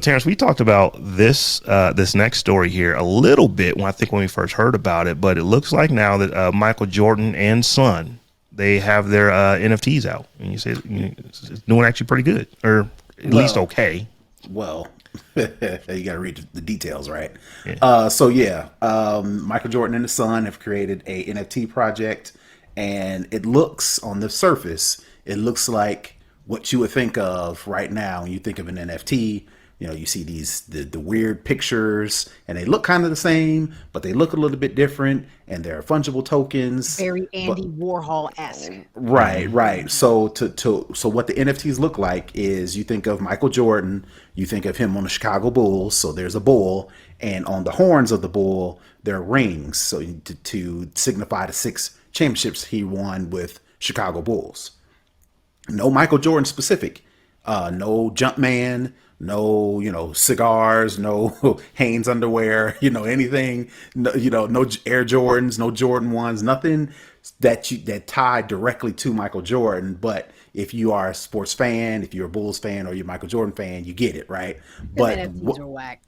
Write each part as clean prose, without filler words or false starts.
Terrance, we talked about this next story here a little bit when we first heard about it, but it looks like now that Michael Jordan and Son, they have their NFTs out, and you say it's doing actually pretty good, or at least Well, okay. well, you got to read the details, right? Yeah. Michael Jordan and the Son have created a NFT project, and it looks on the surface, it looks like what you would think of right now when you think of an NFT. You know, you see the weird pictures, and they look kind of the same, but they look a little bit different, and they're fungible tokens. Very But Andy Warhol-esque. right, right. So what the NFTs look like is you think of Michael Jordan, you think of him on the Chicago Bulls. So there's a bull, and on the horns of the bull there are rings. So to signify the 6 championships he won with Chicago Bulls. No Michael Jordan specific. No Jumpman, no, cigars, no Hanes underwear, anything, no, no Air Jordans, no Jordan ones, nothing that tied directly to Michael Jordan. But if you are a sports fan, if you're a Bulls fan or you're a Michael Jordan fan, you get it, right? Them But NFTs are whack.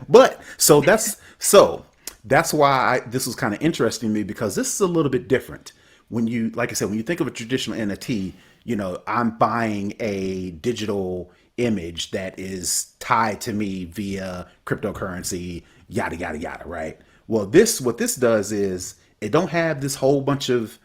but that's why this was kind of interesting to me, because this is a little bit different. When you, like I said, when you think of a traditional NFT, I'm buying a digital image that is tied to me via cryptocurrency, yada yada yada, right? Well, this what this does is it don't have this whole bunch of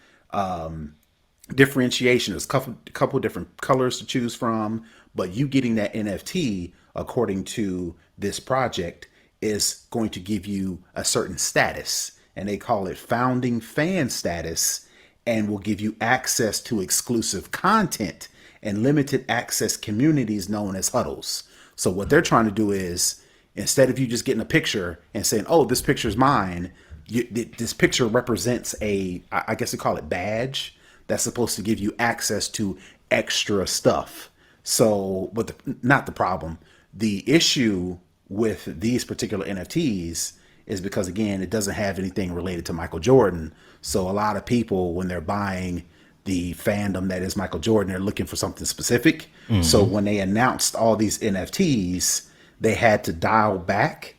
differentiation. There's a couple different colors to choose from, but you getting that NFT according to this project is going to give you a certain status, and they call it founding fan status, and will give you access to exclusive content and limited access communities known as huddles. So what they're trying to do is, instead of you just getting a picture and saying, "Oh, this picture is mine," this picture represents I guess they call it badge that's supposed to give you access to extra stuff. So, but not the problem. The issue with these particular NFTs is because, again, it doesn't have anything related to Michael Jordan. So a lot of people, when they're buying the fandom that is Michael Jordan, they're looking for something specific. So when they announced all these NFTs, they had to dial back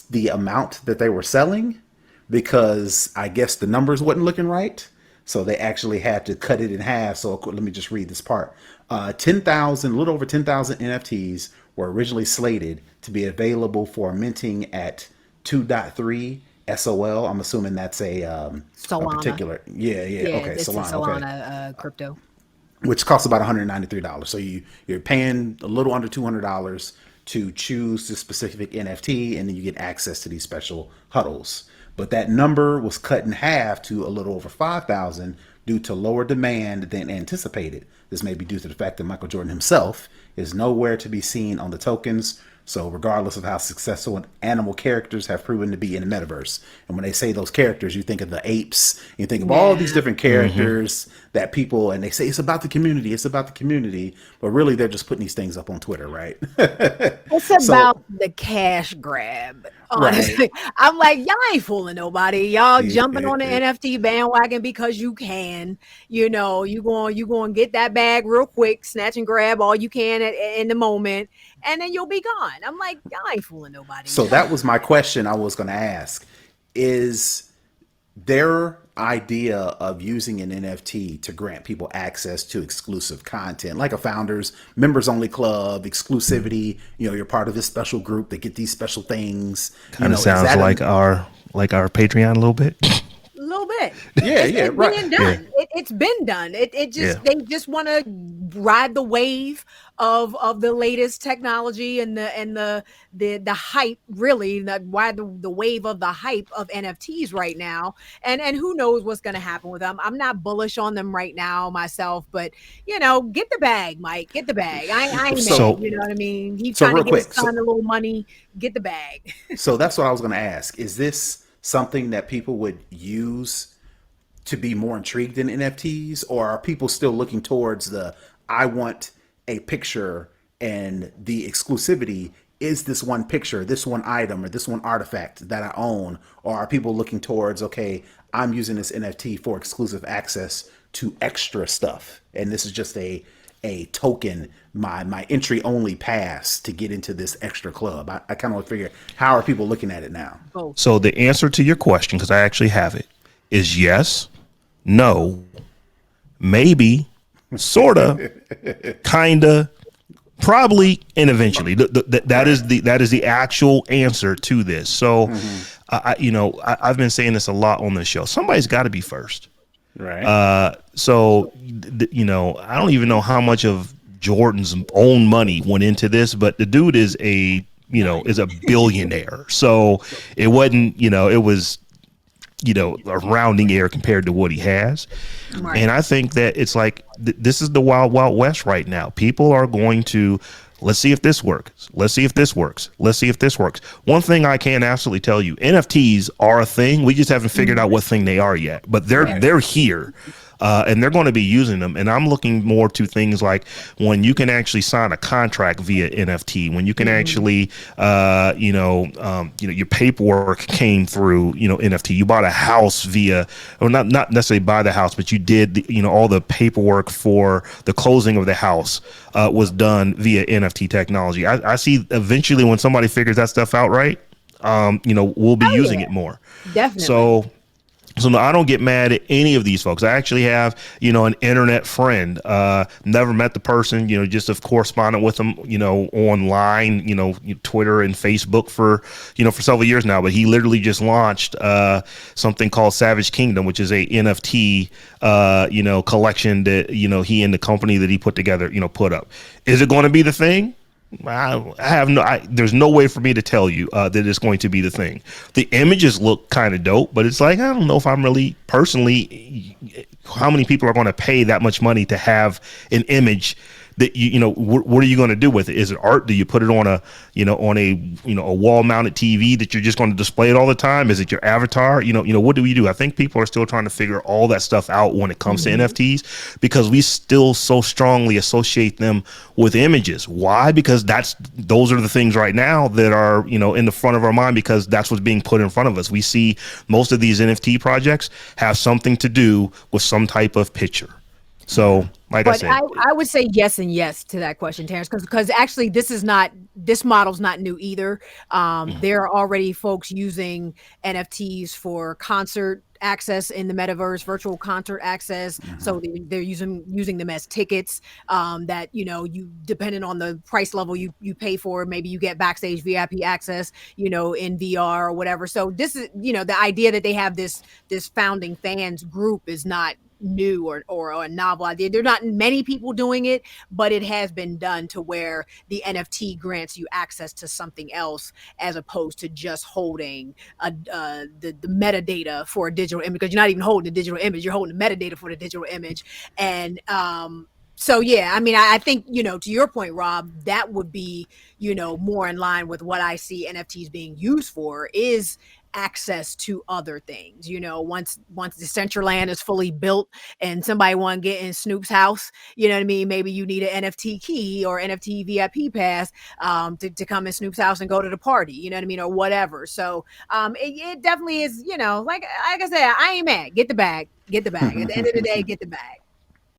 the amount that they were selling, because I guess the numbers wasn't looking right. So they actually had to cut it in half. So let me just read this part. 10,000, a little over 10,000 NFTs were originally slated to be available for minting at 2.3 SOL. I'm assuming that's a Solana. particular, yeah, Yeah, okay, it's a Solana, okay, Solana crypto. which costs about $193. So you're paying a little under $200 to choose the specific NFT, and then you get access to these special huddles. But that number was cut in half to a little over 5,000 due to lower demand than anticipated. This may be due to the fact that Michael Jordan himself is nowhere to be seen on the tokens. So regardless of how successful animal characters have proven to be in the metaverse, and when they say those characters, you think of the apes, you think of all these Yeah. different characters that people, and they say it's about the community, it's about the community, but really they're just putting these things up on Twitter, right? It's So, about the cash grab. right. Honestly, I'm like, y'all ain't fooling nobody. Y'all jumping on the NFT bandwagon because you can. You going to get that bag real quick, snatch and grab all you can in the moment, and then you'll be gone. I'm like, y'all ain't fooling nobody. So that was my question I was going to ask. Is their idea of using an NFT to grant people access to exclusive content, like a founders members only club, exclusivity, you're part of this special group that get these special things, Kind of is sounds that like a, our Patreon a little bit. A little bit. yeah, It's, yeah, it's right. being Yeah, done. It's been done. It yeah. just they just want to ride the wave of the latest technology and the hype. Really, why the wave of the hype of NFTs right now. And who knows what's going to happen with them. I'm not bullish on them right now myself, but get the bag, Mike. Get the bag. I ain't mad. So You know what I mean? He's So trying to real get his quick, son a little money. Get the bag. so that's what I was going to ask. Is this something that people would use to be more intrigued in NFTs, or are people still looking towards the I want a picture, and the exclusivity is this one picture, this one item, or this one artifact that I own? Or are people looking towards, okay, I'm using this NFT for exclusive access to extra stuff, and this is just a token, my entry only pass to get into this extra club? I kind of figure, how are people looking at it now? Both. So the answer to your question, because I actually have it, is yes, no, maybe, sorta, kinda, probably, and eventually. That Right. is the actual answer to this. So, I've been saying this a lot on this show. Somebody's got to be first. Right. So, I don't even know how much of Jordan's own money went into this, but the dude is is a billionaire. So it wasn't, it was, a rounding error compared to what he has. Right. And I think that it's like this is the wild, wild west right now. People are going to, let's see if this works. Let's see if this works. Let's see if this works. One thing I can absolutely tell you, NFTs are a thing. We just haven't figured out what thing they are yet, but Right. they're here. And they're going to be using them. And I'm looking more to things like when you can actually sign a contract via NFT, when you can actually, your paperwork came through, NFT. You bought a house via, or not necessarily buy the house, but you did, all the paperwork for the closing of the house was done via NFT technology. I see eventually when somebody figures that stuff out, right? We'll be Oh using yeah, it more. definitely. So no, I don't get mad at any of these folks. I actually have, an internet friend. Never met the person, just have corresponded with them, online, Twitter and Facebook for several years now. But he literally just launched something called Savage Kingdom, which is a NFT, collection that he and the company that he put together, put up. Is it going to be the thing? I have no. There's no way for me to tell you that it's going to be the thing. The images look kind of dope, but it's like I don't know if I'm really personally. How many people are going to pay that much money to have an image that what are you going to do with it? Is it art? Do you put it on a wall mounted TV that you're just going to display it all the time? Is it your avatar? What do we do? I think people are still trying to figure all that stuff out when it comes to NFTs because we still so strongly associate them with images. Why? Because those are the things right now that are in the front of our mind because that's what's being put in front of us. We see most of these NFT projects have something to do with some type of picture. So, like I But said, I would say yes and yes to that question, Terrence, because actually this model's not new either. There are already folks using NFTs for concert access in the metaverse, virtual concert access. So they're using them as tickets that you depending on the price level you pay for, maybe you get backstage VIP access, in VR or whatever. So this is the idea that they have this founding fans group is not new or a novel idea. There are not many people doing it, but it has been done to where the NFT grants you access to something else as opposed to just holding the metadata for a digital image, because you're not even holding the digital image, you're holding the metadata for the digital image. And so yeah, I mean, I think to your point, Rob, that would be more in line with what I see NFTs being used for is access to other things. Once the Decentraland is fully built and somebody want to get in Snoop's house, you know what I mean? Maybe you need an NFT key or NFT VIP pass to come in Snoop's house and go to the party, you know what I mean? Or whatever. So it definitely is, like I said, I ain't mad. Get the bag. Get the bag. At the end of the day, get the bag.